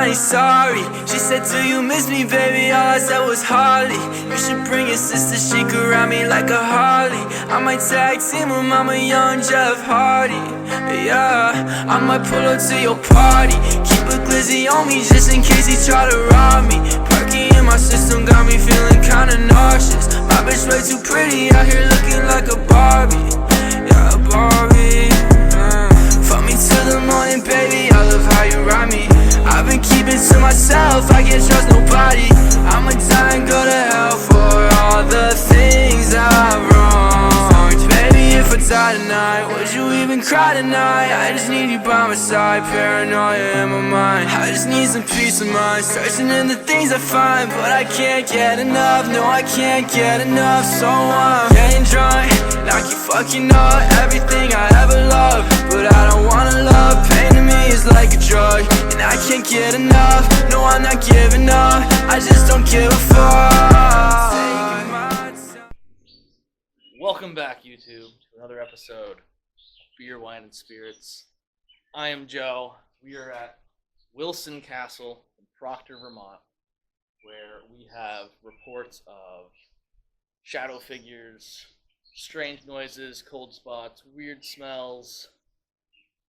ain't sorry. She said, do you miss me, baby? All I said was hardly. You should bring your sister, she could ride me like a Harley. I might tag team with Mama Young Jeff Hardy. Yeah, I might pull up to your party. Keep a glizzy on me just in case he try to rob me. Perky in my system got me feeling kinda nauseous. My bitch way too pretty out here looking like a Barbie. Yeah, a Barbie. Fuck me till the morning, baby, I love how you ride me. I've been keeping to myself, I can't trust nobody. I'ma die and go to hell for all the things I've wronged. Baby, if I die tonight, would you even cry tonight? I just need you by my side, paranoia in my mind. I just need some peace of mind, searching in the things I find. But I can't get enough, no I can't get enough. So I'm getting drunk, like you fucking up everything I ever loved. But I don't wanna love, pain to me is like a drug. And I can't get enough, no I'm not giving up. I just don't give a fuck. Welcome back, YouTube, to another episode of Beer, Wine, and Spirits. I am Joe. We are at Wilson Castle in Proctor, Vermont, where we have reports of shadow figures, strange noises, cold spots, weird smells,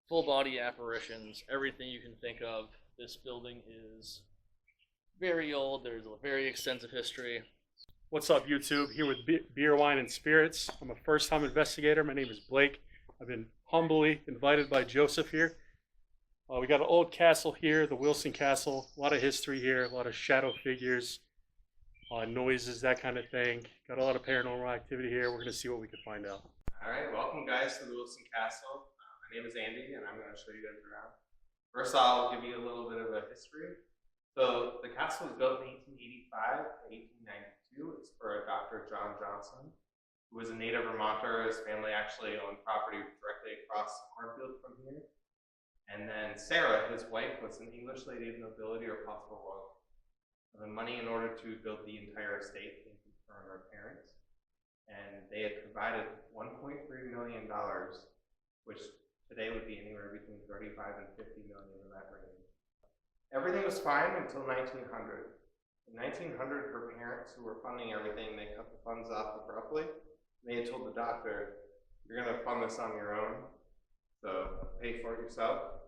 full body apparitions, everything you can think of. This building is very old. There's a very extensive history. What's up, YouTube? Here with Beer, Wine, and Spirits. I'm a first-time investigator. My name is Blake. I've been humbly invited by Joseph here. We got an old castle here, the Wilson Castle. A lot of history here, a lot of shadow figures, noises, that kind of thing. Got a lot of paranormal activity here. We're going to see what we can find out. All right, welcome guys to the Wilson Castle. My name is Andy, and I'm going to show you guys around. First, I'll give you a little bit of a history. So the castle was built in 1885 to 1892. It's for Dr. John Johnson, who was a native Vermonter. His family actually owned property directly across the cornfield from here. And then Sarah, his wife, was an English lady of nobility or possible royalty. And the money in order to build the entire estate came from her parents. And they had provided $1.3 million, which today would be anywhere between 35 and 50 million in that range. Everything was fine until 1900. In 1900, her parents, who were funding everything, they cut the funds off abruptly. They had told the doctor, you're going to fund this on your own, so pay for it yourself.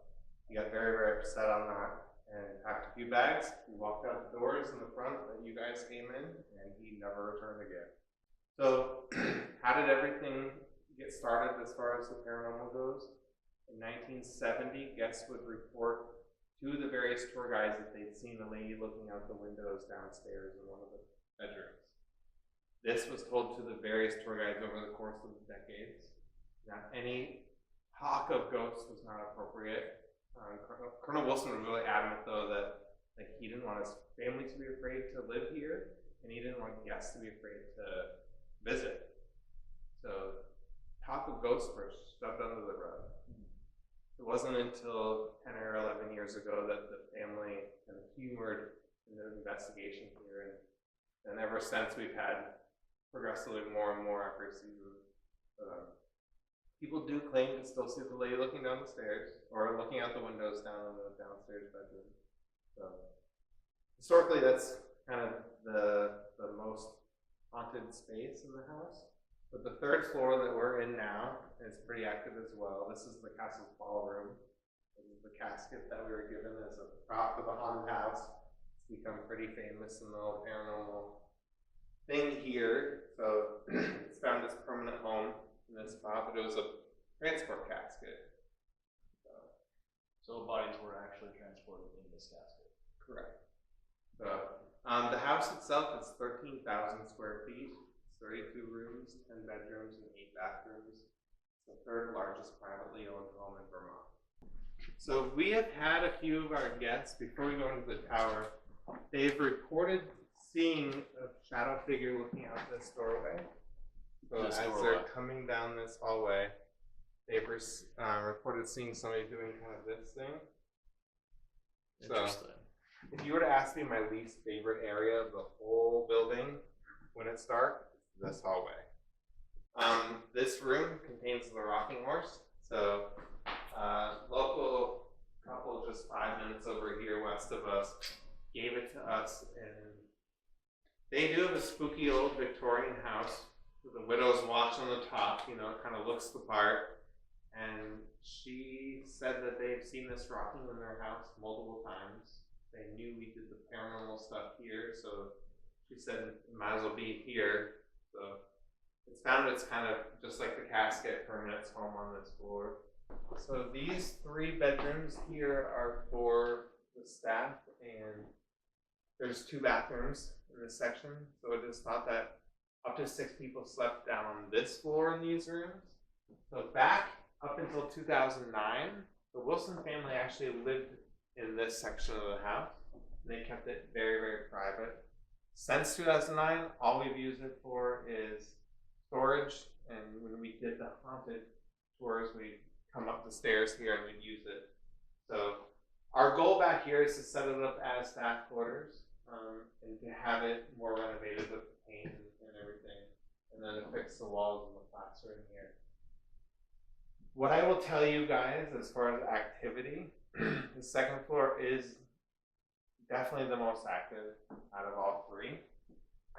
He got very, very upset on that and packed a few bags. He walked out the doors in the front that you guys came in, and he never returned again. So how did everything get started as far as the paranormal goes? In 1970, guests would report to the various tour guides that they'd seen a lady looking out the windows downstairs in one of the bedrooms. This was told to the various tour guides over the course of decades. Now, any talk of ghosts was not appropriate. Colonel Wilson was really adamant, though, that he didn't want his family to be afraid to live here, and he didn't want guests to be afraid to visit. So, talk of ghosts were shoved under the rug. It wasn't until 10 or 11 years ago that the family kind of humored in the investigation here, and ever since we've had progressively more and more accuracy. People do claim to still see the lady looking down the stairs, or looking out the windows down in the downstairs bedroom. So historically, that's kind of the most haunted space in the house. But the third floor that we're in now is pretty active as well. This is the castle's ballroom. This is the casket that we were given as a prop for the haunted house. It's become pretty famous in the whole paranormal thing here. So it's found its permanent home in this spot, but it was a transport casket. So bodies were actually transported in this casket. Correct. So the house itself is 13,000 square feet. 32 rooms, 10 bedrooms, and 8 bathrooms. It's the third largest privately owned home in Vermont. So we have had a few of our guests, before we go into the tower, they've reported seeing a shadow figure looking out this doorway. So as they're coming down this hallway, they've reported seeing somebody doing kind of this thing. Interesting. So if you were to ask me my least favorite area of the whole building when it's dark, this hallway. This room contains the rocking horse. So local couple just 5 minutes over here west of us, gave it to us, and they do have a spooky old Victorian house with a widow's watch on the top, you know, it kind of looks the part. And she said that they've seen this rocking in their house multiple times. They knew we did the paranormal stuff here, so she said it might as well be here. So it's found it's kind of just like the casket, permanent home on this floor. So these 3 bedrooms here are for the staff, and there's 2 bathrooms in this section. So it is thought that up to 6 people slept down on this floor in these rooms. So back up until 2009, the Wilson family actually lived in this section of the house. And they kept it very, very private. Since 2009, all we've used it for is storage. And when we did the haunted tours, we'd come up the stairs here and we'd use it. So our goal back here is to set it up as staff quarters, and to have it more renovated with the paint and everything, and then to fix the walls and the plaster in here. What I will tell you guys as far as activity, the second floor is definitely the most active out of all 3,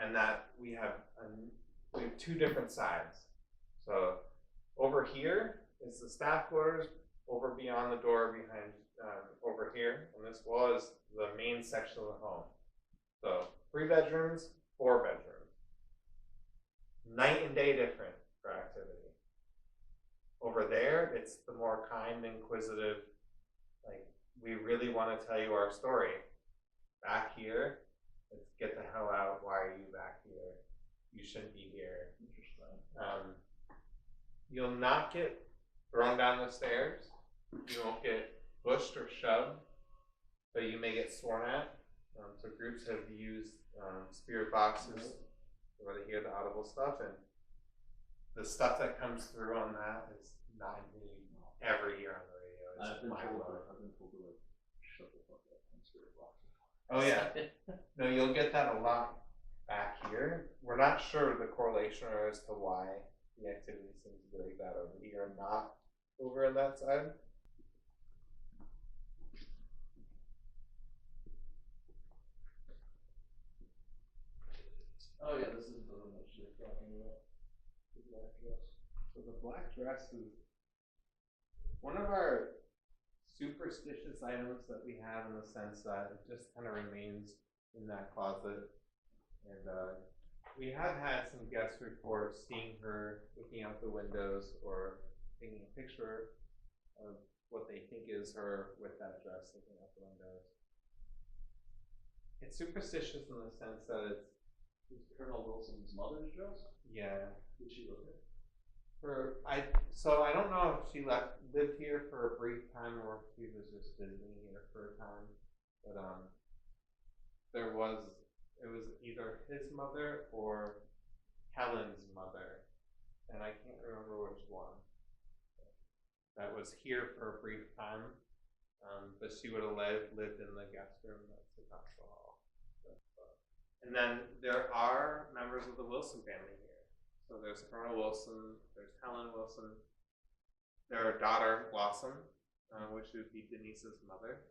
and that we have 2 different sides. So over here is the staff quarters, over beyond the door behind over here, and this wall is the main section of the home. So 3 bedrooms, 4 bedrooms. Night and day different for activity. Over there, it's the more kind, inquisitive, like, we really want to tell you our story. Back here, let's get the hell out. Why are you back here? You shouldn't be here. Interesting. You'll not get thrown down the stairs. You won't get pushed or shoved, but you may get sworn at. So groups have used spirit boxes where they hear the audible stuff, and the stuff that comes through on that is not every year on the radio. It's mind-blowing. I've been told to like shut the fuck up on spirit boxes. Oh yeah. No, you'll get that a lot back here. We're not sure the correlation as to why the activity seems to be like that over here and not over on that side. Oh yeah, this is the room that you're talking about. The black dress. So the black dress is one of our superstitious items that we have, in the sense that it just kind of remains in that closet. And we have had some guest reports seeing her looking out the windows or taking a picture of what they think is her with that dress looking out the windows. It's superstitious in the sense that it's Colonel Wilson's mother's dress? yeah. Did she live here? So I don't know if she lived here for a brief time or if she was just visiting here for a time. But it was either his mother or Helen's mother, and I can't remember which one. That was here for a brief time, but she would have lived in the guest room that's across the hall. And then there are members of the Wilson family here. So there's Colonel Wilson, there's Helen Wilson, their daughter Blossom, which would be Denise's mother.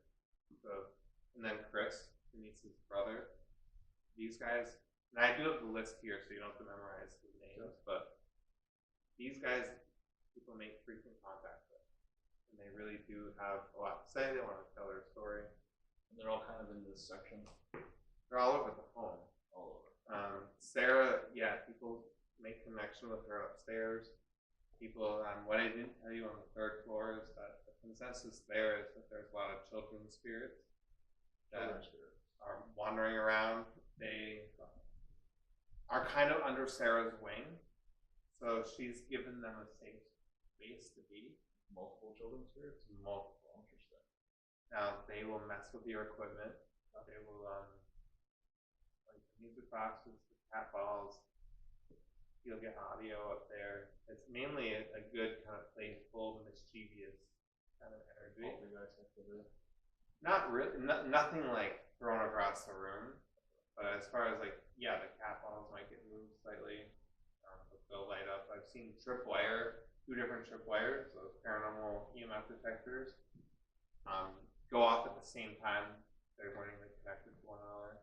So, and then Chris, Denise's brother. These guys, and I do have the list here, so you don't have to memorize the names, but these guys, people make frequent contact with, and they really do have a lot to say. They want to tell their story. And they're all kind of in this section. They're all over the home. All over. Sarah, yeah, people make connection with her upstairs. People, what I didn't tell you on the 3rd floor is that the consensus there is that there's a lot of children's spirits that are wandering around. They are kind of under Sarah's wing, so she's given them a safe space to be. Multiple children's spirits? Multiple. Interesting. Now, they will mess with your equipment. They will, like music boxes, cat balls. You'll get audio up there. It's mainly a good kind of playful, mischievous kind of energy. Poltergeist activity. Not really, nothing like thrown across the room. But as far as like, yeah, the cat balls might get moved slightly. But they'll light up. I've seen tripwire, 2 different tripwires, those paranormal EMF detectors. go off at the same time. They're running connected to one another.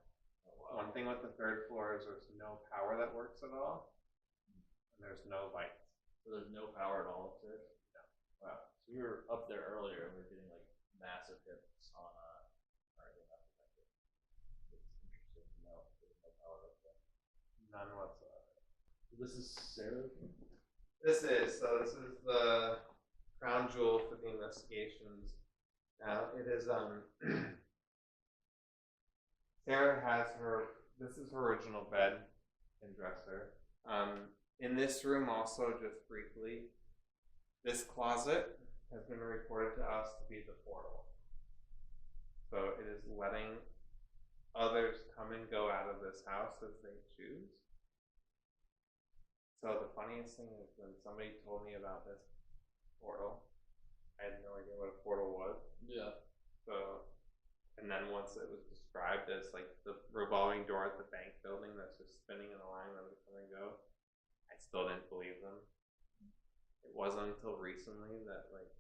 One thing with the third floor is there's no power that works at all, and there's no lights. So there's no power at all upstairs? No. Wow. So we were up there earlier and we were getting like massive hits on our internet connected. It's interesting to know there's no power up there. None whatsoever. This is Sarah? This is the crown jewel for the investigations. Now it is Sarah has this is her original bed and dresser. In this room also, just briefly, this closet has been reported to us to be the portal. So it is letting others come and go out of this house as they choose. So the funniest thing is when somebody told me about this portal, I had no idea what a portal was. Yeah. So, and then once it was described as like the revolving door at the bank building that's just spinning in a line that would come and go, I still didn't believe them. It wasn't until recently that like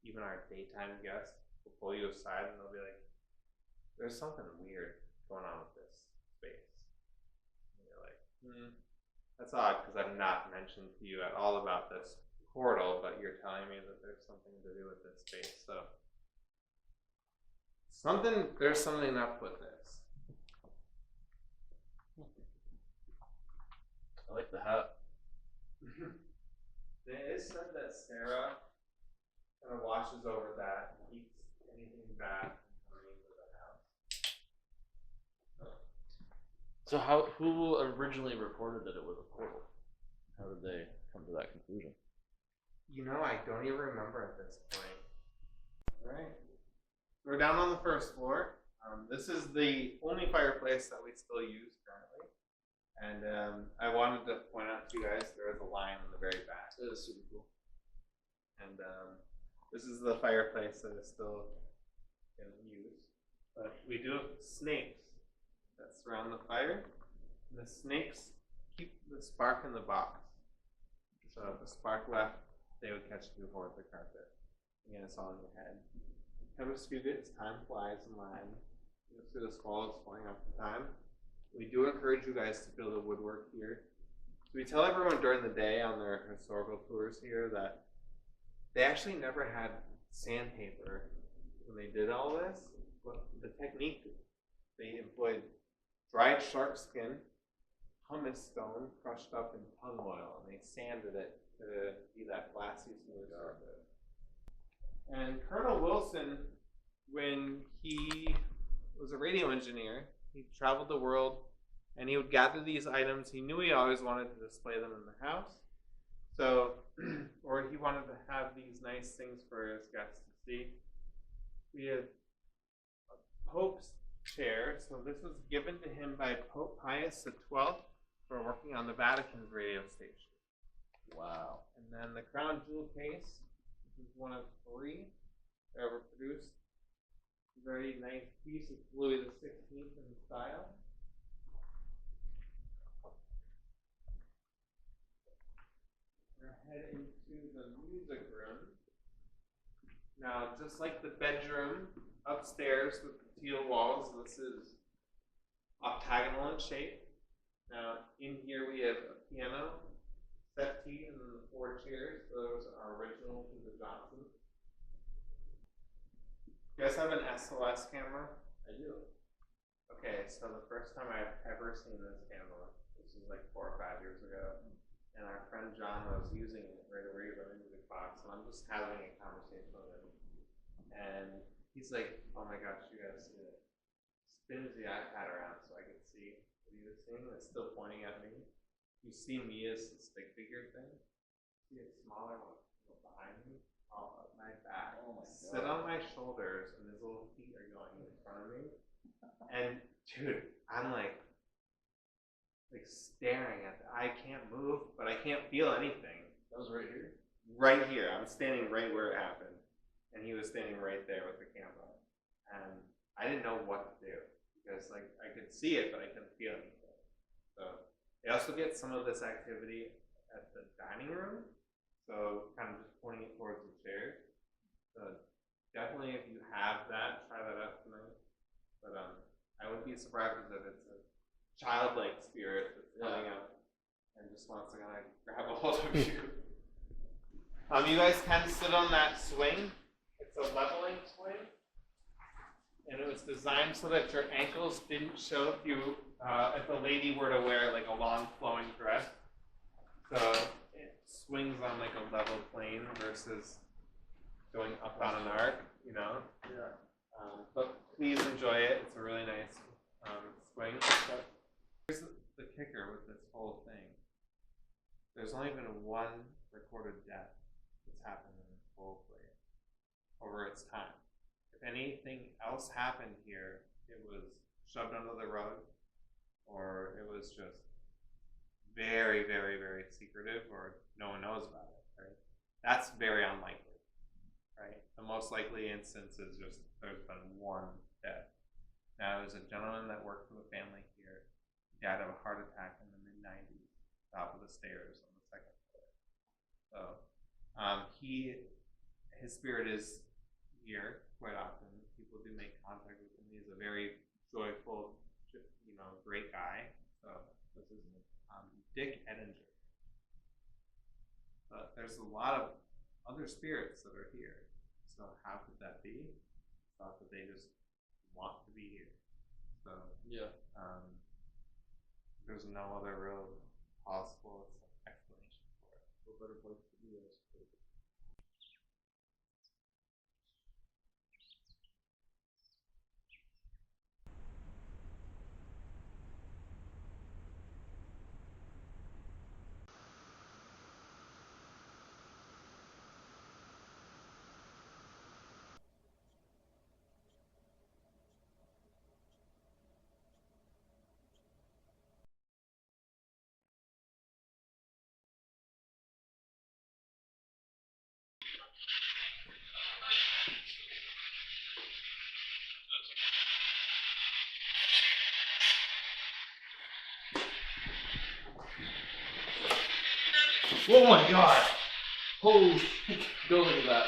even our daytime guests will pull you aside and they'll be like, "There's something weird going on with this space." And you're like, that's odd because I've not mentioned to you at all about this portal, but you're telling me that there's something to do with this space. So there's something up with this. I like the hat. It is said that Sarah kind of watches over that and keeps anything bad from coming into the house. So who originally reported that it was a portal? How did they come to that conclusion? You know, I don't even remember at this point. All right. We're down on the first floor. This is the only fireplace that we still use currently. And I wanted to point out to you guys there is a line in the very back. That is super cool. And this is the fireplace that is still in use. But we do have snakes that surround the fire. And the snakes keep the spark in the box. So if the spark left, they would catch it before the carpet. Again, it's all in your head. Chemists do this, time flies in line. You'll see the squalls flying off the time. We do encourage you guys to build a woodwork here. So we tell everyone during the day on their historical tours here that they actually never had sandpaper when they did all this. But the technique, they employed dried shark skin, pumice stone crushed up in tung oil, and they sanded it to be that glassy smooth surface. And Colonel Wilson, when he was a radio engineer, he traveled the world and he would gather these items. He knew he always wanted to display them in the house. So, or he wanted to have these nice things for his guests to see. We had a Pope's chair. So this was given to him by Pope Pius XII for working on the Vatican's radio station. Wow. And then the crown jewel case, this is one of 3 ever produced. Very nice piece. It's Louis XVI in style. We're gonna head into the music room. Now, just like the bedroom upstairs with the teal walls, this is octagonal in shape. Now, in here we have a piano, settee, and then the 4 chairs. Those are original to the Johnsons. You guys have an SLS camera? I do. Okay, so the first time I've ever seen this camera, this was like 4 or 5 years ago, and our friend John was using it right over here by the music box, and I'm just having a conversation with him. And he's like, "Oh my gosh, you gotta see it." Spins the iPad around so I could see what he was seeing. It's still pointing at me. You see me as this big figure thing. See a smaller one behind me, all up my back. Oh my Sit God. on my shoulders, and his little feet are going in front of me. And dude, I'm like staring at it. I can't move, but I can't feel anything. That was right here? Right here. I'm standing right where it happened. And he was standing right there with the camera. And I didn't know what to do. Because like I could see it, but I couldn't feel anything. So they also get some of this activity at the dining room. So kind of just pointing it towards the chairs. So definitely if you have that, try that out tonight. But I wouldn't be surprised if it's a childlike spirit that's coming out and just wants to kind of grab a hold of you. You guys can sit on that swing. It's a leveling swing, and it was designed so that your ankles didn't show if the lady were to wear like a long flowing dress. So it swings on like a level plane versus going up on an arc, you know. Yeah. But please enjoy it. It's a really nice swing. Here's the kicker with this whole thing. There's only been one recorded death that's happened in this whole place over its time. If anything else happened here, it was shoved under the rug, or it was just very, very, very secretive, or no one knows about it, right? That's very unlikely, right? The most likely instance is just there's been one death. Now, there's a gentleman that worked for the family here. He died of a heart attack in the mid-90s, top of the stairs on the second floor. So, his spirit is here quite often. People do make contact with him. He's a very joyful, great guy. So, this is Dick Edinger. But there's a lot of other spirits that are here. So, how could that be? Thought that they just want to be here. So Yeah. there's no other real possible explanation for it. What better place to be, I suppose. Oh my god! Holy go look at that.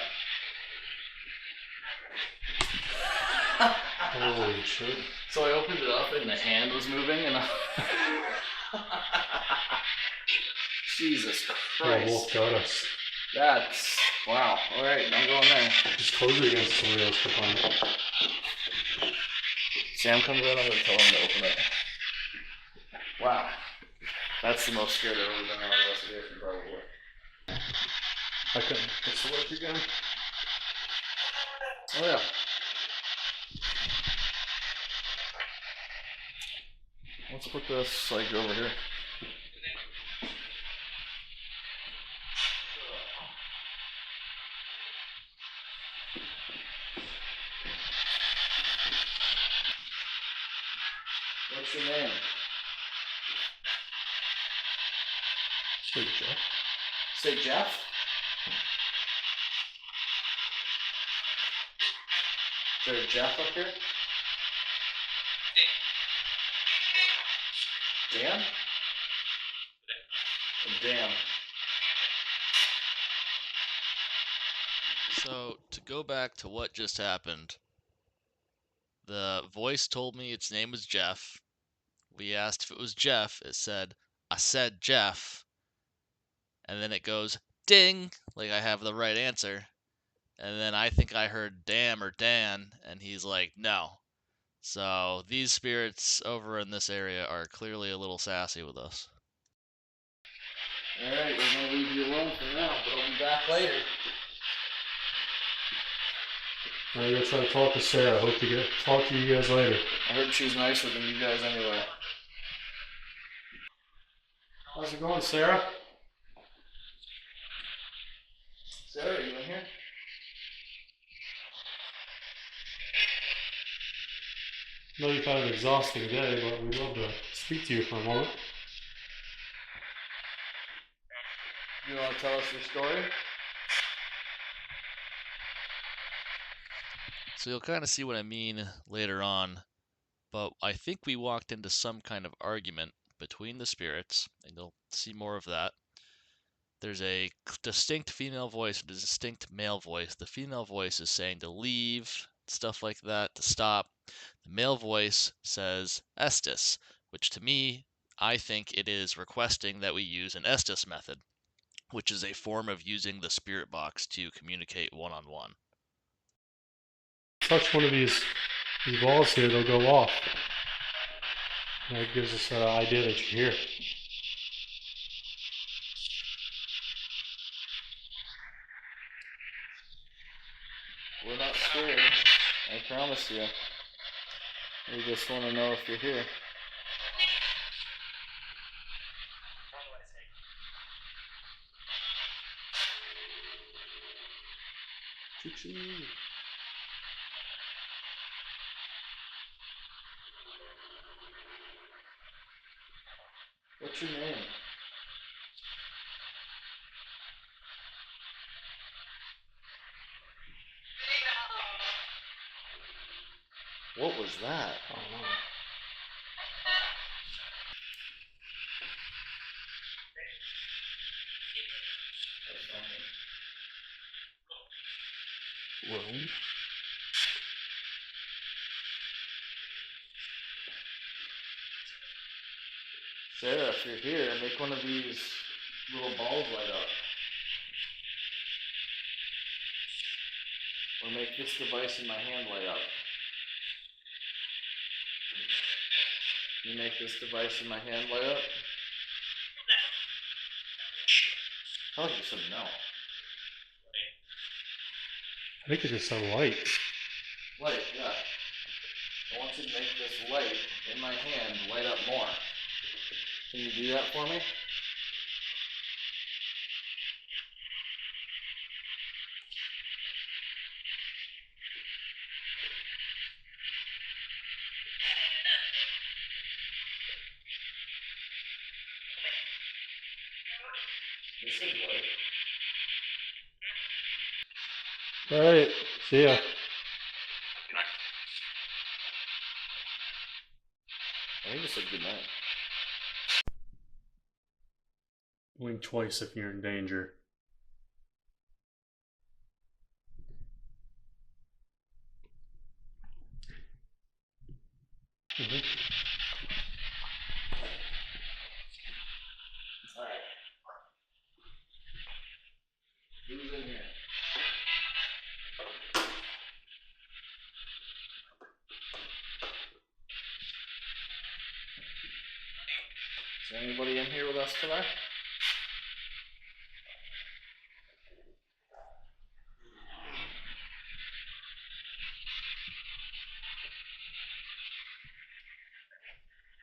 Holy shit. So I opened it up and the hand was moving and Jesus The Christ. wolf got us. That's wow. Alright, I'm going there. Just close it against somebody else to find it. Sam comes in, I'm gonna tell him to open it. Wow. That's the most scared I've ever been on an investigation, probably. I couldn't. What's the work again? Oh yeah. Let's put this like over here. What's your name? Say Jeff. Say Jeff? Is there a Jeff up here? Dan? Dan. So, to go back to what just happened, the voice told me its name was Jeff. We asked if it was Jeff. It said, I said Jeff. And then it goes, ding, like I have the right answer. And then I think I heard damn or Dan, and he's like, no. So, these spirits over in this area are clearly a little sassy with us. Alright, we're gonna leave you alone for now, but I'll be back later. I'm gonna try to talk to Sarah. Hope to talk to you guys later. I heard she's nicer than you guys anyway. How's it going, Sarah? Sarah, are you in here? I know you've had an exhausting day, but we'd love to speak to you for a moment. You want to tell us your story? So you'll kind of see what I mean later on, but I think we walked into some kind of argument between the spirits, and you'll see more of that. there's a distinct female voice and a distinct male voice. The female voice is saying to leave, stuff like that, to stop. The male voice says Estes, which to me, I think it is requesting that we use an Estes method, which is a form of using the spirit box to communicate one-on-one. Touch one of these balls here, they'll go off. That gives us an idea that you're here. We're not scared. I promise you. We just want to know if you're here. Choo-choo. What's your name? What was that? I don't know. Room? Sarah, if you're here, make one of these little balls light up. Or make this device in my hand light up. Can you make this device in my hand light up? Oh, you said no. I think it just said light. Light, yeah. I want you to make this light in my hand light up more. Can you do that for me? This is light. Alright, see ya. I think it said good night. Blink twice if you're in danger. Alright. Who's in here? Is there anybody in here with us today?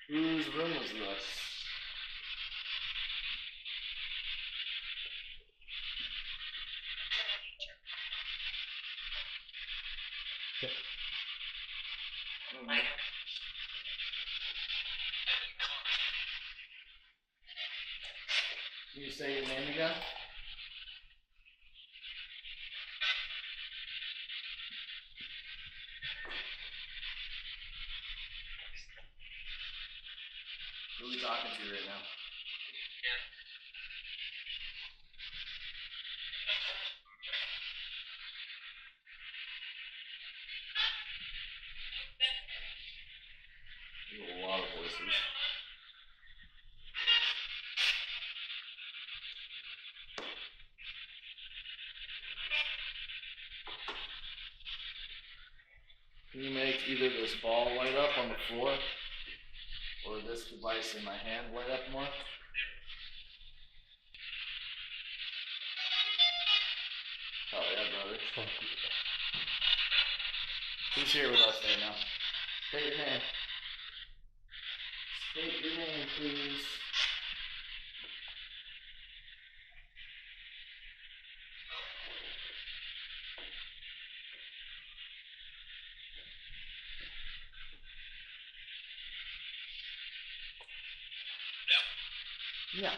Whose room was this? Can you say your name again? Who are we talking to right now? There's a lot of voices. Can you make either this ball light up on the floor or this device in my hand light up more? Oh yeah, brother. Who's here with us right now? State your name. State your name, please. Yeah.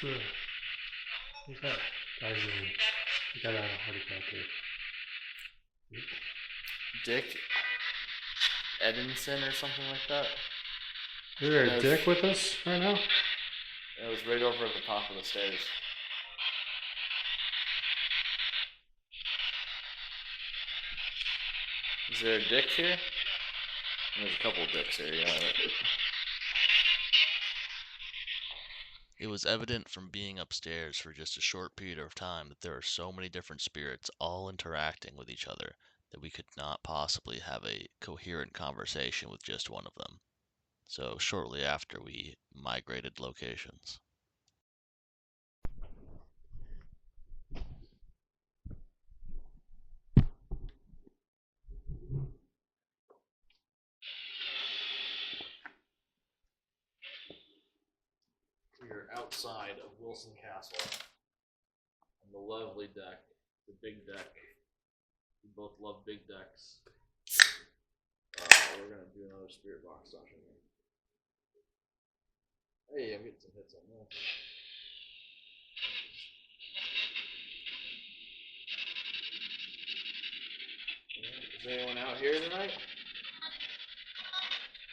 Who's that guy's name? He got a heart attack here. Dick Edinson or something like that. Is there a Yes. dick with us right now? It was right over at the top of the stairs. Is there a dick here? There's a couple of dicks here, yeah. It was evident from being upstairs for just a short period of time that there are so many different spirits all interacting with each other that we could not possibly have a coherent conversation with just one of them. So shortly after, we migrated locations. We are outside of Wilson Castle on the lovely deck, the big deck. We both love big decks. We're gonna do another spirit box session here. Hey, I'm getting some hits on this. Is anyone out here tonight?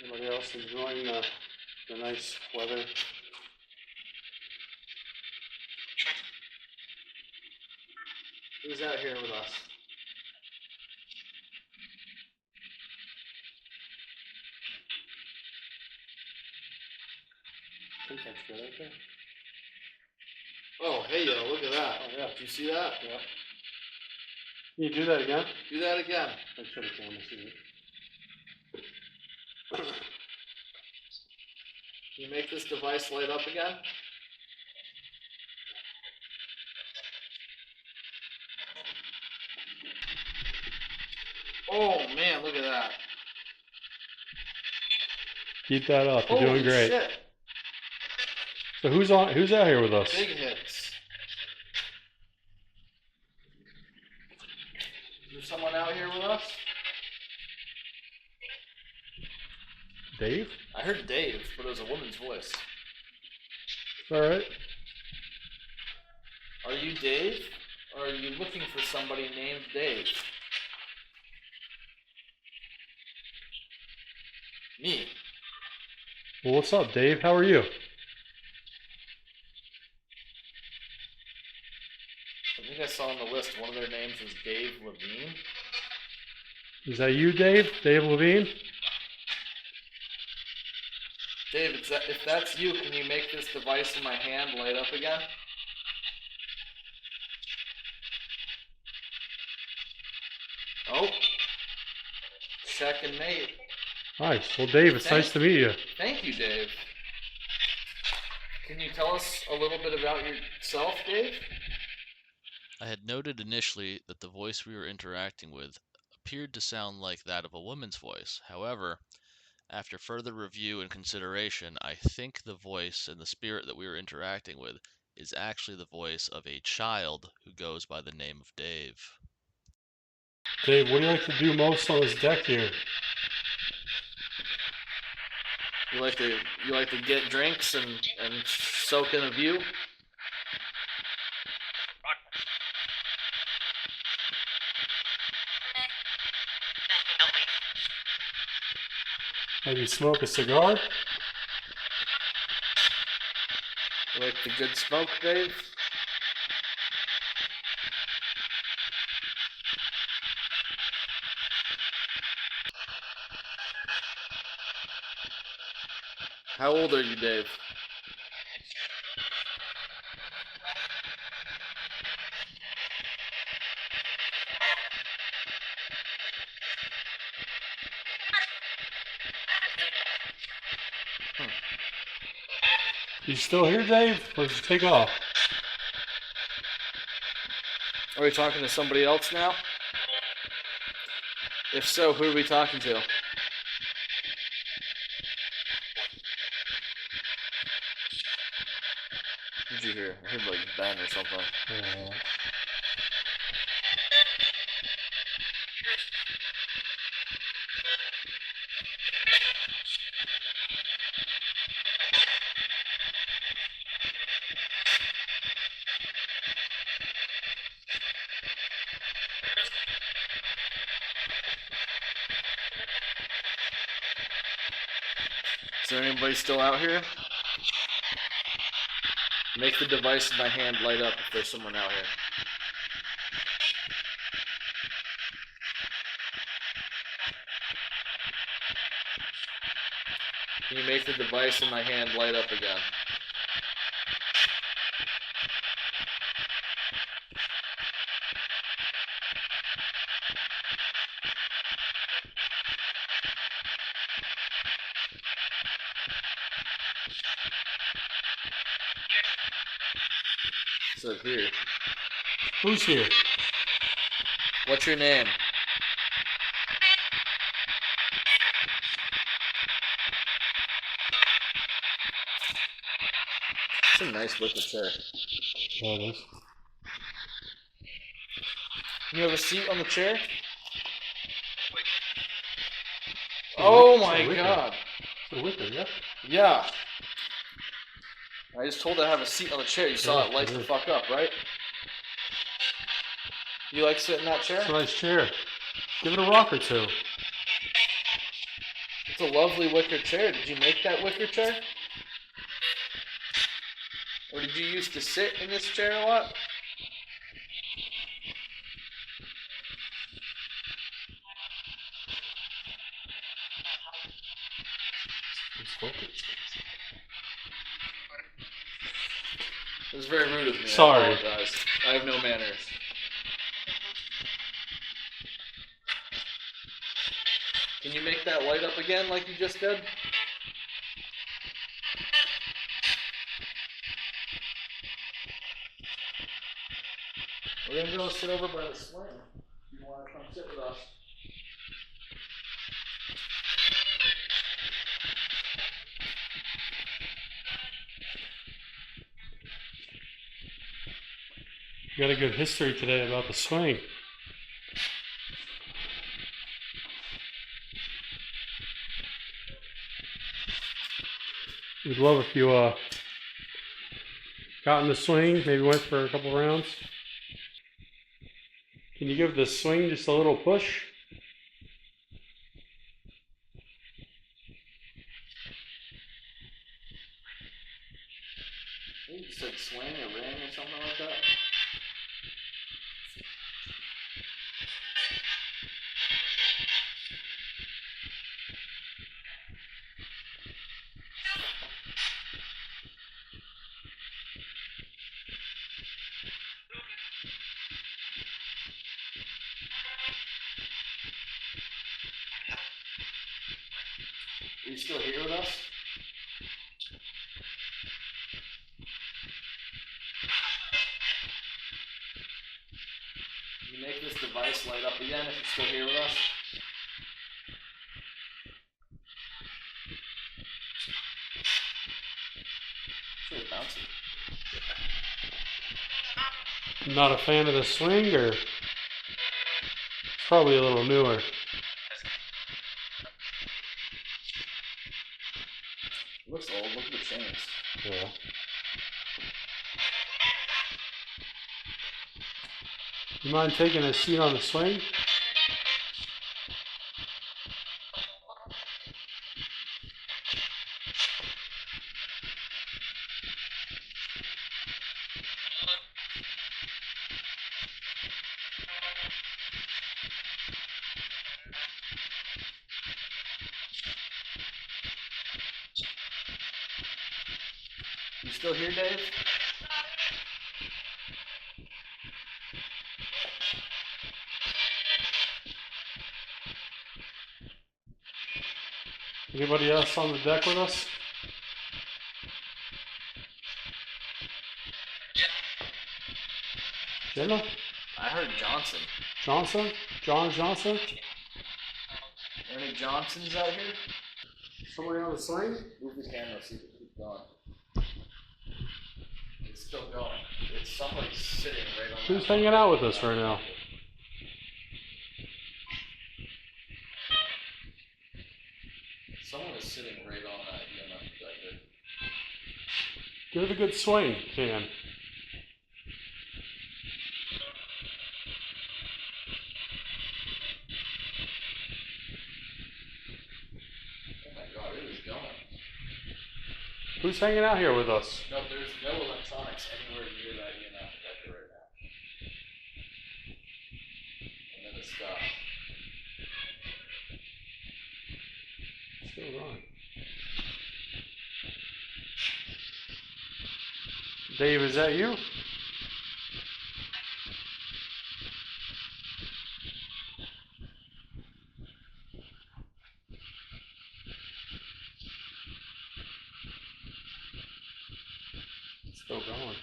Anybody else enjoying the nice weather? Who's out here with us? I think that's good, okay? Oh, hey yo, look at that. Oh, yeah. Did you see that? Yeah. Can you do that again? Do that again. I should have camera seen it. Can you make this device light up again? Oh man, look at that. Keep that up. You're Holy doing great. shit. So who's out here with us? Big hits. Is there someone out here with us? Dave? I heard Dave, but it was a woman's voice. All right. Are you Dave? Or are you looking for somebody named Dave? Me. Well, what's up, Dave? How are you? I think I saw on the list one of their names was Dave Levine. Is that you, Dave? Dave Levine? Dave, if that's you, can you make this device in my hand light up again? Oh. Check and mate. Nice. Well, Dave, it's nice to meet you. Thank you, Dave. Can you tell us a little bit about yourself, Dave? I had noted initially that the voice we were interacting with appeared to sound like that of a woman's voice. However, after further review and consideration, I think the voice and the spirit that we were interacting with is actually the voice of a child who goes by the name of Dave. Dave, what do you like to do most on this deck here? You like to get drinks and soak in a view? Maybe smoke a cigar? You like the good smoke, Dave? How old are you, Dave? You still here, Dave? Or did you take off? Are we talking to somebody else now? If so, who are we talking to? What did you hear? I heard like Ben or something. Is there anybody still out here? Make the device in my hand light up if there's someone out here. Can you make the device in my hand light up again? So here. Who's here? What's your name? It's a nice wicker chair. Yeah, it is. Can you have a seat on the chair? Oh my god. It's a wicker, yeah? Yeah. I just told her to have a seat on the chair. You saw Yeah, it light it the is. fuck up, right? You like sitting in that chair? It's a nice chair. Give it a rock or two. It's a lovely wicker chair. Did you make that wicker chair? Or did you used to sit in this chair a lot? It was very rude of me. Sorry. I apologize. I have no manners. Can you make that light up again like you just did? We're gonna go sit over by the swing. If you want to come sit with us. You got a good history today about the swing. We'd love if you got in the swing, maybe went for a couple rounds. Can you give the swing just a little push? I think you said swing or ring or something like that. Are you still here with us? Can you make this device light up again if you're still here with us? It's really bouncy. Not a fan of the swing, or it's probably a little newer. It looks old. Look at the chains. Yeah. You mind taking a seat on the swing? You still here, Dave? Anybody else on the deck with us? Jenna? I heard Johnson. Johnson? John Johnson? Are there any Johnsons out here? Somebody on the swing? Move the camera so you can keep going. It's still going. It's somebody sitting right on Who's that hanging out with us right now? Someone is sitting right on that EMF detector. Give it a good swing, can. Oh my god, it is going. Who's hanging out here with us? No, there's no electronics anywhere near that EMF detector right now. And then it's stopped. Still on. Dave, is that you? It's still going.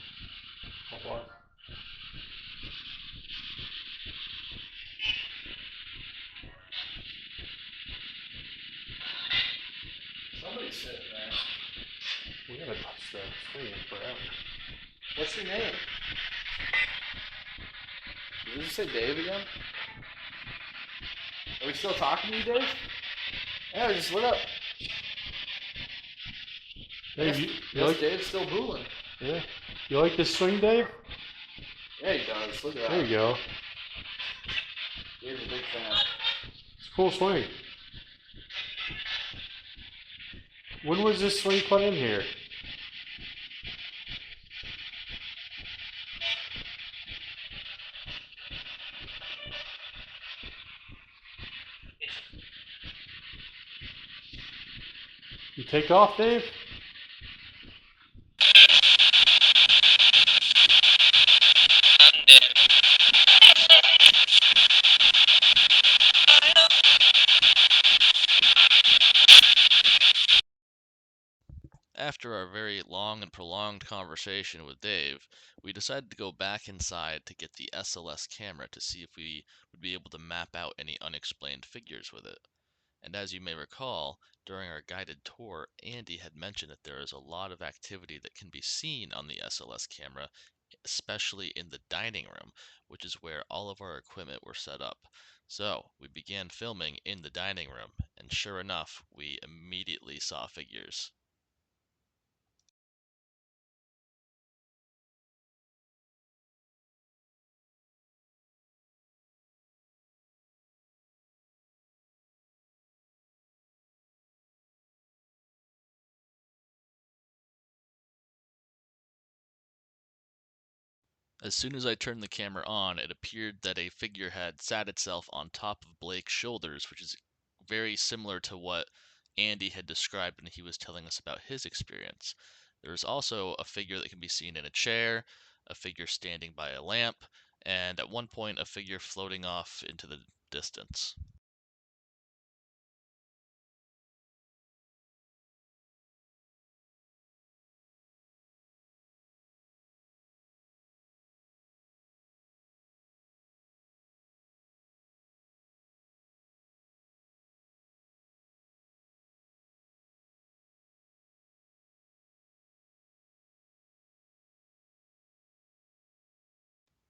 Hold on. Somebody's sitting there. We gotta touch that thing forever. What's your name? Did you say Dave again? Are we still talking to you, Dave? Yeah, just look up. Dave, you like Dave's still booling. Yeah. You like this swing, Dave? Yeah, he does. Look at that. There you go. Dave's a big fan. It's a cool swing. When was this swing put in here? You take off, Dave? After our very long and prolonged conversation with Dave, we decided to go back inside to get the SLS camera to see if we would be able to map out any unexplained figures with it. And as you may recall, during our guided tour, Andy had mentioned that there is a lot of activity that can be seen on the SLS camera, especially in the dining room, which is where all of our equipment were set up. So we began filming in the dining room, and sure enough, we immediately saw figures. As soon as I turned the camera on, it appeared that a figure had sat itself on top of Blake's shoulders, which is very similar to what Andy had described when he was telling us about his experience. There is also a figure that can be seen in a chair, a figure standing by a lamp, and at one point a figure floating off into the distance.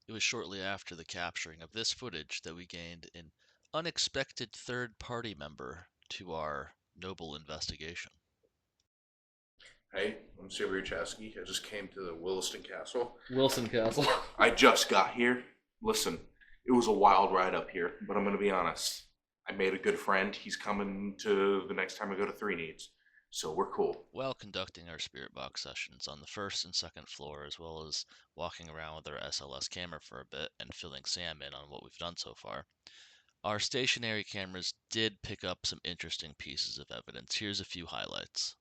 It was shortly after the capturing of this footage that we gained an unexpected third-party member to our noble investigation. Hey, I'm Sierczewski. I just came to the Williston Castle. Wilson Castle. I just got here. Listen, it was a wild ride up here, but I'm going to be honest. I made a good friend. He's coming to the next time I go to Three Needs. So we're cool. While conducting our spirit box sessions on the first and second floor, as well as walking around with our SLS camera for a bit and filling Sam in on what we've done so far, our stationary cameras did pick up some interesting pieces of evidence. Here's a few highlights.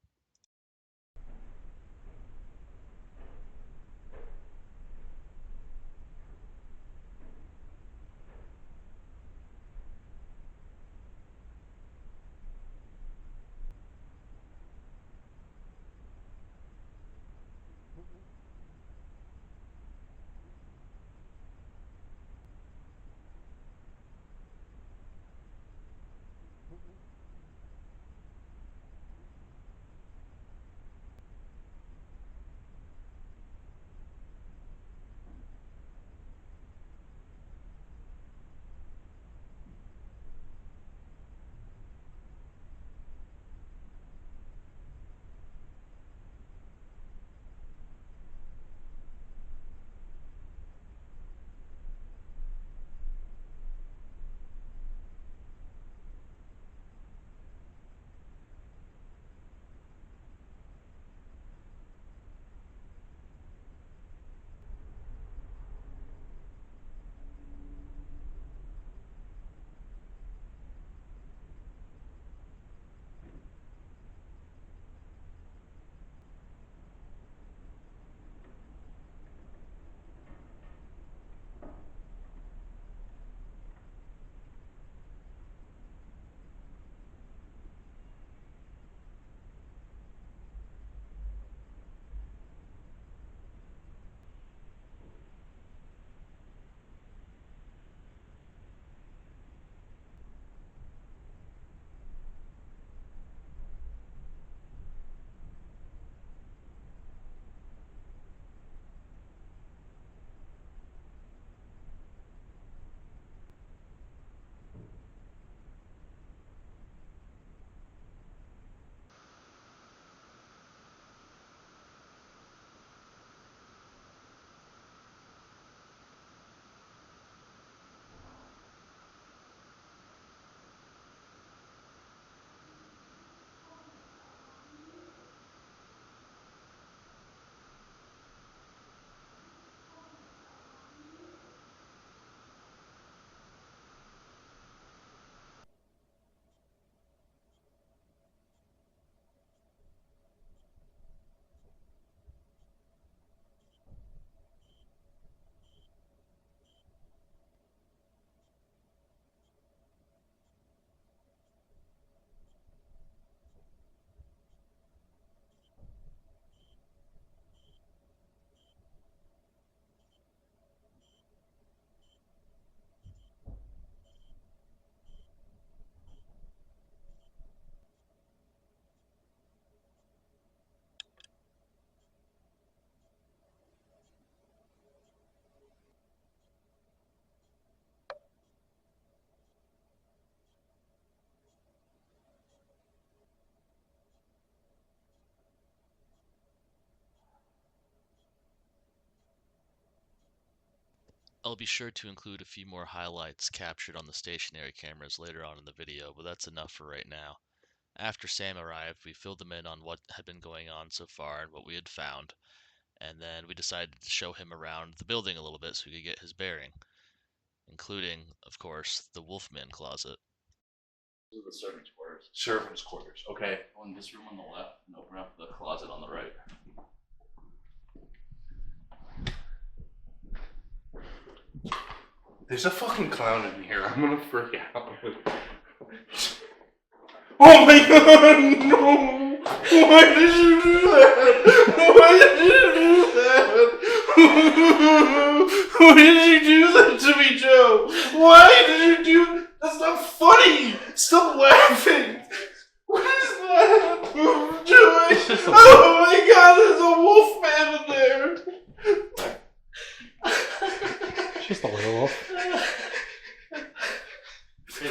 I'll be sure to include a few more highlights captured on the stationary cameras later on in the video, but that's enough for right now. After Sam arrived, we filled him in on what had been going on so far and what we had found, and then we decided to show him around the building a little bit so he could get his bearing, including, of course, the Wolfman closet. These are the servants' quarters. Servants' quarters. Okay. Go in this room on the left and open up the closet on the right. There's a fucking clown in here. I'm gonna freak out. Oh my god, no! Why did you do that? Why did you do that? Why did you do that to me, Joe? Why did you do? That's not funny! Stop laughing! What is that? Joey? Oh my god, there's a wolf man in there! Just a werewolf.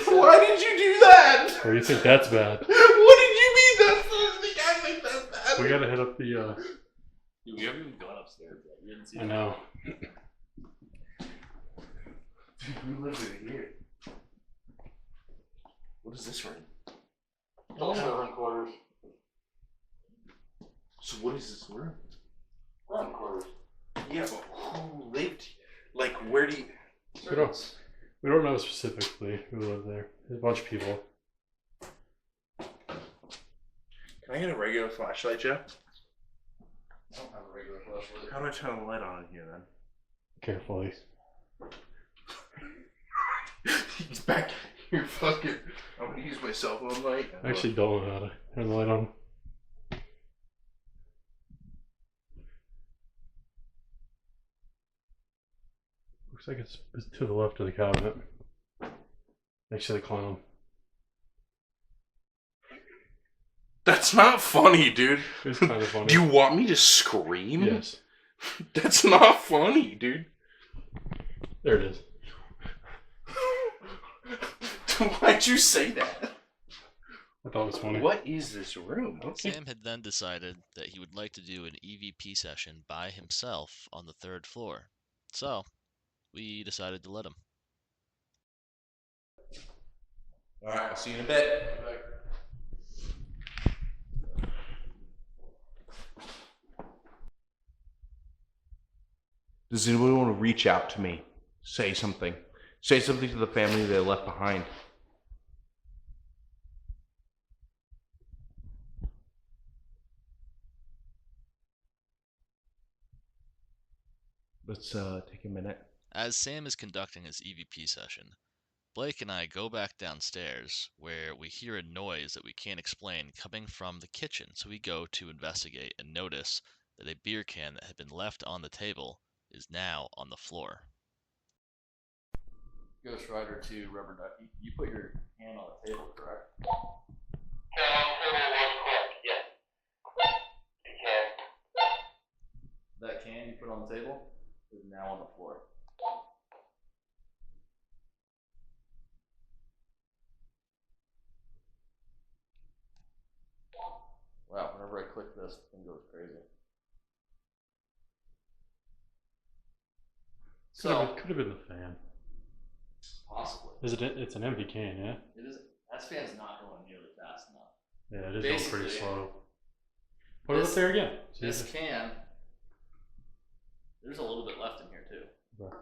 Why did you do that? Or you think that's bad? What did you mean that's bad? I think that's bad. We gotta hit up the, Dude, we haven't even gone upstairs yet. You didn't see I know. Dude, we live in here. What is this room? servant quarters. So what is this room? Servant quarters. Yeah, but who lived here? Like, where do you... We don't know specifically who lived there. There's a bunch of people. Can I get a regular flashlight, Joe? I don't have a regular flashlight. How do I turn the light on in here, then? Carefully. He's back here fucking... I'm gonna use my cell phone light. I actually don't know how to turn the light on. Looks like it's to the left of the cabinet. Next to the clown. That's not funny, dude. It's kind of funny. Do you want me to scream? Yes. That's not funny, dude. There it is. Why'd you say that? I thought it was funny. What is this room? Sam had then decided that he would like to do an EVP session by himself on the 3rd floor. So, we decided to let him. Alright, I'll see you in a bit. Does anybody want to reach out to me? Say something. Say something to the family they left behind. Let's take a minute. As Sam is conducting his EVP session, Blake and I go back downstairs where we hear a noise that we can't explain coming from the kitchen, so we go to investigate and notice that a beer can that had been left on the table is now on the floor. Ghost Rider 2, Rubber Ducky. You put your hand on the table, correct? That can you put on the table is now on the floor. Wow, whenever I click this, the thing goes crazy. Could have been the fan. Possibly. Is it? It's an empty can, yeah. It is. That fan's not going nearly fast enough. Yeah, it is going pretty Basically, slow. Put it up there again. This can. There's a little bit left in here too. Okay.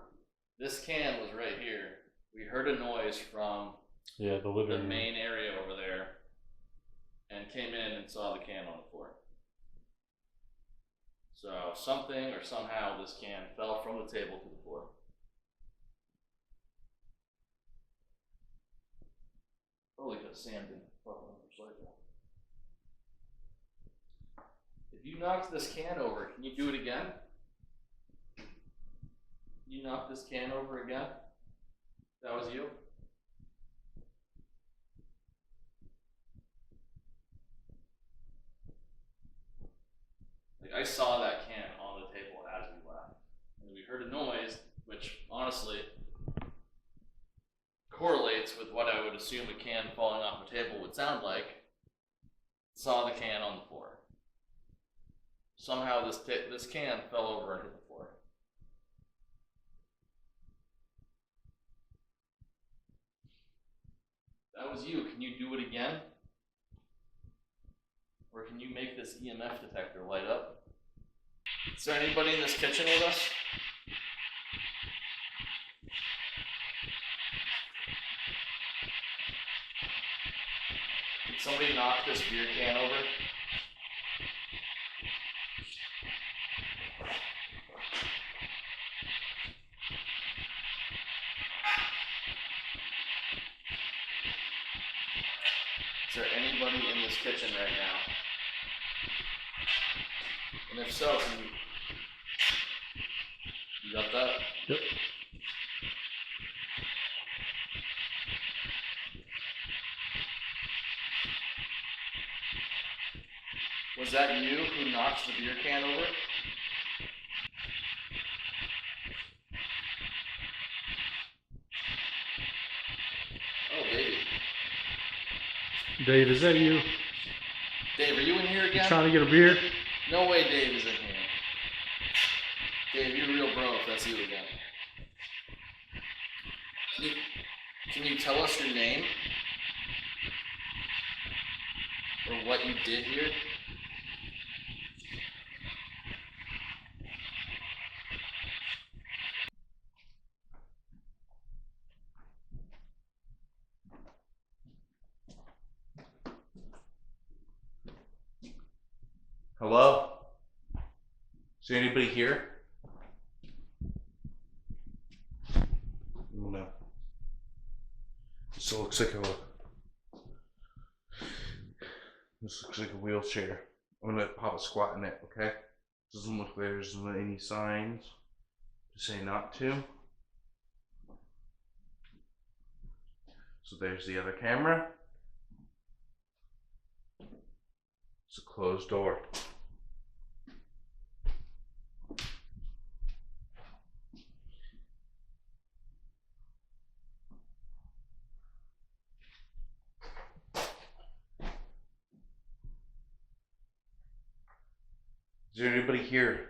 This can was right here. We heard a noise from Yeah, the living the room. main area over there, and came in and saw the can on the floor. So something or somehow this can fell from the table to the floor. Probably because Sam didn't fucking recycle. If you knocked this can over, can you do it again? You knocked this can over again? That was you? Like, I saw that can on the table as we left. And we heard a noise, which honestly correlates with what I would assume a can falling off a table would sound like. Saw the can on the floor. Somehow this can fell over and hit the floor. That was you. Can you do it again? Or can you make this EMF detector light up? Is there anybody in this kitchen with us? Did somebody knock this beer can over? Is there anybody in this kitchen right now? And if so, can you got that? Yep. Was that you who knocked the beer can over? Oh, baby. Dave, is that you? Dave, are you in here You again? trying to get a beer? No way Dave is in here. Dave, you're real bro if that's you again. Can you tell us your name? Or what you did here? Hello? Is there anybody here? No. This looks like a wheelchair. I'm gonna pop a squat in it, okay? Doesn't look like there's any signs to say not to. So there's the other camera. It's a closed door. Is there anybody here?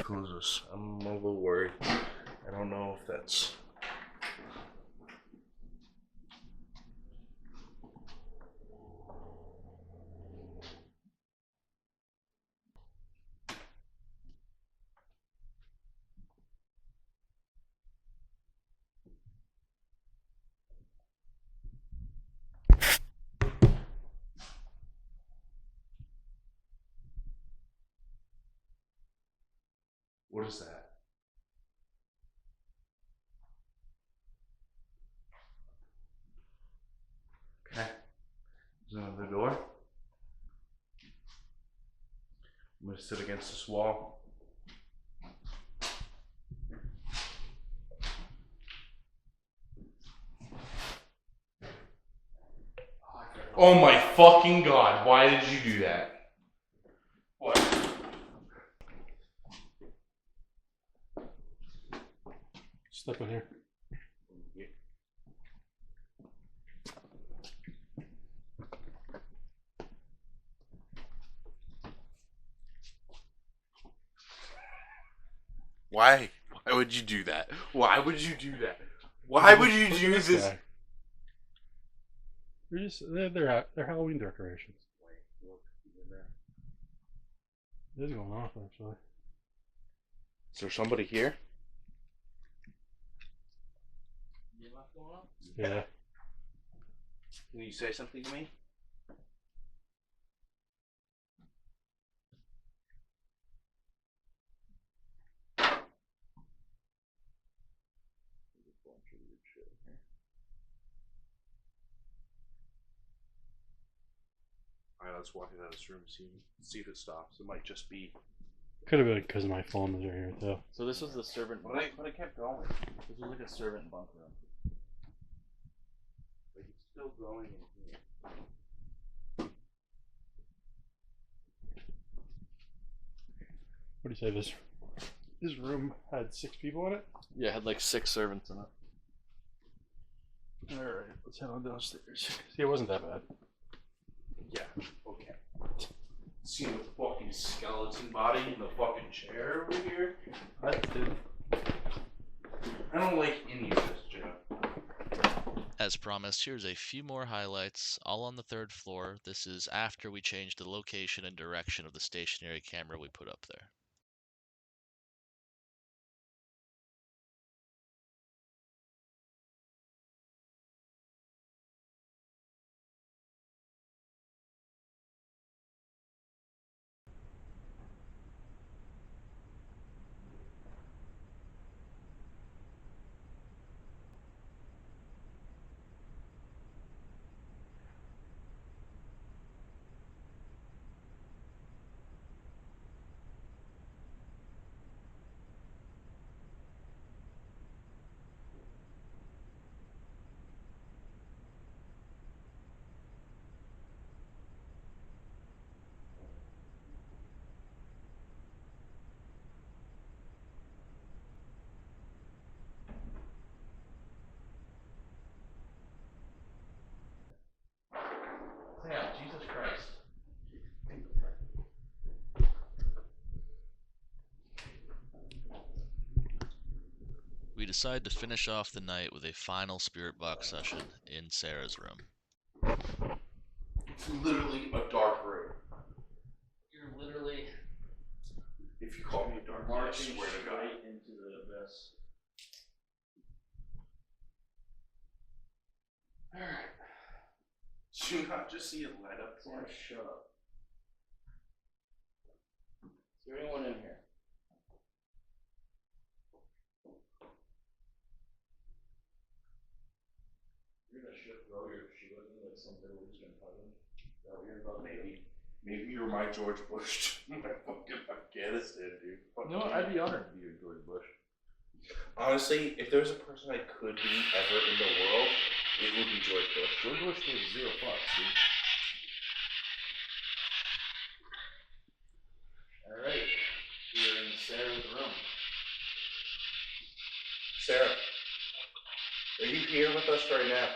Close this. I'm a little worried. I don't know if that's. What is that? Okay. There's another door. I'm gonna sit against this wall. Oh my fucking god, why did you do that? What? Step in here. Why? Why would you do that? Why would you do that? Why would you Look at do this? guy. They're Halloween decorations. It is going off actually. Is there somebody here? Yeah. Can you say something to me? Alright, let's walk into this room, see if it stops. It might just be. Could have been because my phone was right here too. So this was the servant But I kept going. This was like a servant bunk room. Like it's still going in here. What do you say? This room had 6 people in it? Yeah, it had like 6 servants in it. Alright, let's head on downstairs. See, it wasn't that bad. Yeah, okay. See the fucking skeleton body in the fucking chair over here? I don't like any of this, Joe. As promised, here's a few more highlights, all on the 3rd floor. This is after we changed the location and direction of the stationary camera we put up there. Damn, Jesus Christ. We decide to finish off the night with a final spirit box session in Sarah's room. It's literally a dark room. You're literally If you call me a dark room, I marching swear to God. straight into the abyss. Alright. Do you not just see it light up for us? Shut up. Is there anyone in here? You're gonna throw your shoe at me like some bitch gonna cut him? Is that what you're about to do? Maybe you're my George Bush. My fucking Afghanistan, dude. Fuck You know what? I'd be honored to be your George Bush. Honestly, if there's a person I could be ever in the world, it would be George Bush. George Bush gave 0 fucks, dude. Alright. We're in Sarah's room. Sarah, are you here with us right now?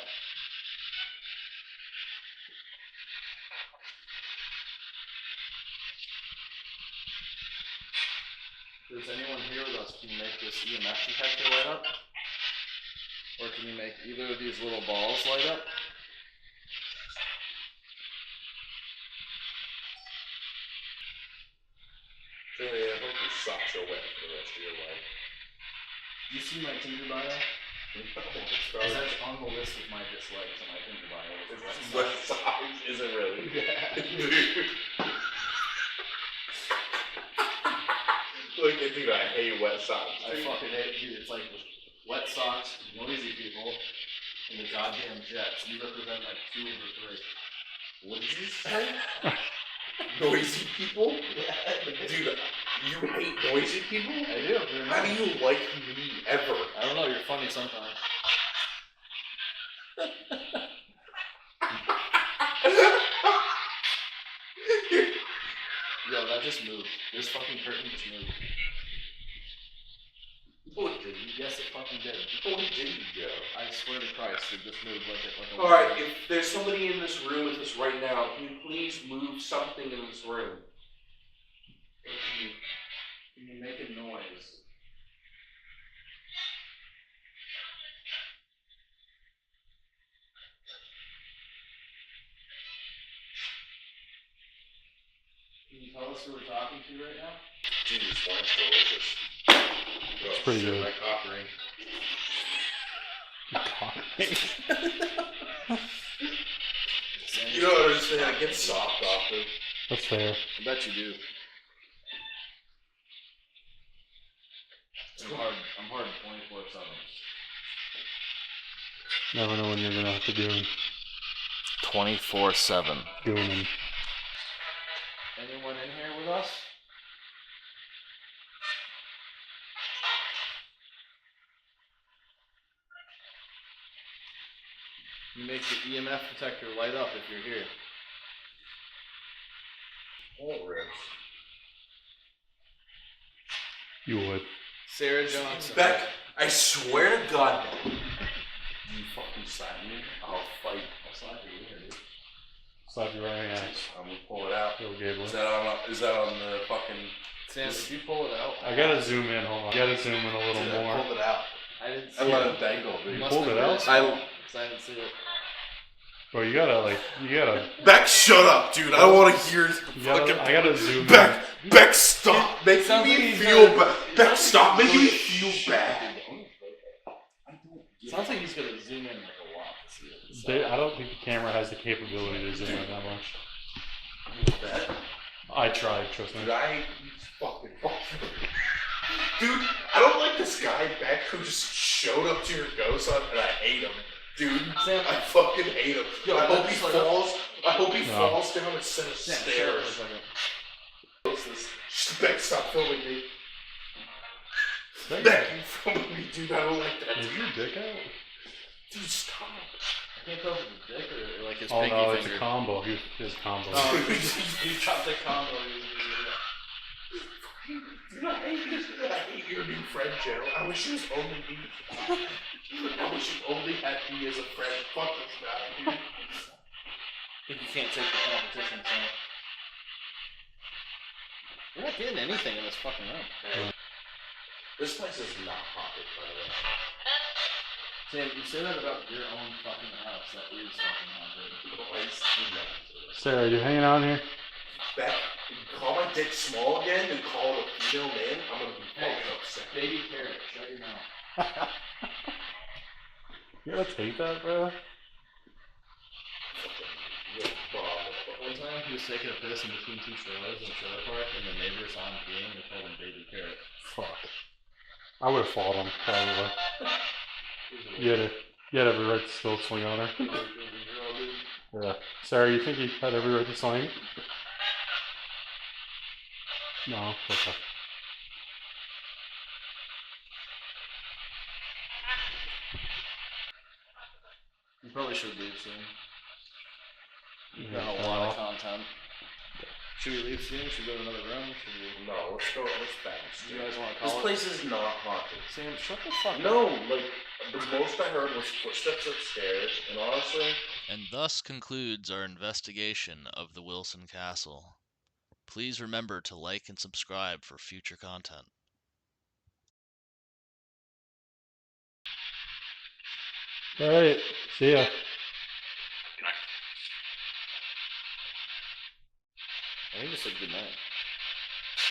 If there's anyone here with us, can you make this EMF detector light up? Or can you make either of these little balls light up? Julie, I hope your socks are wet for the rest of your life. Do you see my Tinder bio? Because that's on the list of my dislikes on my Tinder bio. Wet socks isn't really. Yeah. Like, dude, I hate wet socks. I fucking hate it, dude. It's like wet socks, noisy people, and the goddamn Jets. You represent like 2 of the 3. What did you say? Noisy people? Dude, you hate noisy people? I do. They're How do nice. you like me ever? I don't know. You're funny sometimes. Yo, that just moved. This fucking curtain just moved. No, it didn't. Yes, it fucking did. No, it didn't, Joe. I swear to Christ, it just moved like a Alright, if there's somebody in this room with us right now, can you please move something in this room? Can you make a noise? Can you tell us who we're talking to right now? Jesus, wine's delicious. It's pretty good. My cock ring. You know what I was saying? I get soft often. That's fair. I bet you do. I'm hard 24/7. Never know when you're gonna have to do 24/7. doing them. Anyone in here with us? You make the EMF detector light up if you're here. Oh, ribs. You would. Sarah Johnson. Beck, I swear to God, you fucking slap me, I'll fight. I'll slap you later, dude. Slap your right ass. I'm gonna pull it out. Yo, Gabriel. Is that on the fucking... Sam, if you pull it out. I gotta zoom in, hold on. I gotta zoom in a little Dude, I more. pulled it out. I didn't see I it. let it dangle, dude. You pulled it out? Because I didn't see it. Bro, you gotta. Beck, shut up, dude. I don't want to hear fucking... I gotta zoom Beck, Beck, stop making Sounds like me he's feel gonna- bad. Beck, stop making me feel bad. Sounds like he's gonna zoom in like a lot to see it. I don't think the camera has the capability to zoom in that much. Bet. I tried, trust me. Dude, fucking... Dude, I don't like this guy, Beck, who just showed up to your ghost hunt, and I hate him. Dude, Sam, I fucking hate him. Yo, I hope that's he like- falls. I hope he No. falls down a set of Sam, stairs. shut up for a second. What's this? Just Beck, stop filming me. Beck, Beck, you filming me, dude. I don't like that. is your dick out? Dude, stop. I can't tell if it's a dick or like his Oh pinky no, it's finger. a combo. His combo. Oh, he dropped the combo. Dude, I hate your new friend, Joe. I wish it was only me. I wish you only had me as a friend. Fuck this guy, dude. I think you can't take the competition, Sam. You're not getting anything in this fucking room. This place is not haunted, by the way. Sam, you say that about your own fucking house. That is fucking haunted. The place is not haunted. Sarah, you hanging out here? Beck, if you call my dick small again and call it a female name, I'm gonna be fucking upset. Baby carrot, shut your mouth. You gotta take that, bro. One time he was taking a piss in between two trailers in a trailer park, and the neighbor saw him peeing and called him Baby Carrot. Fuck. I would have fought him, probably. You had every right to still swing on her. Yeah. Sarah, you think he had every right to swing? No, okay. You probably should leave soon. You've Yeah, got a lot of content. Should we leave soon? Should we go to another room? Should we... No, let's bounce. Do you guys want to This call it? place is not haunted. Sam, shut the fuck up. No, like, the most I heard was footsteps upstairs, and honestly, And thus concludes our investigation of the Wilson Castle. Please remember to like and subscribe for future content. Alright, see ya. I think just said good night.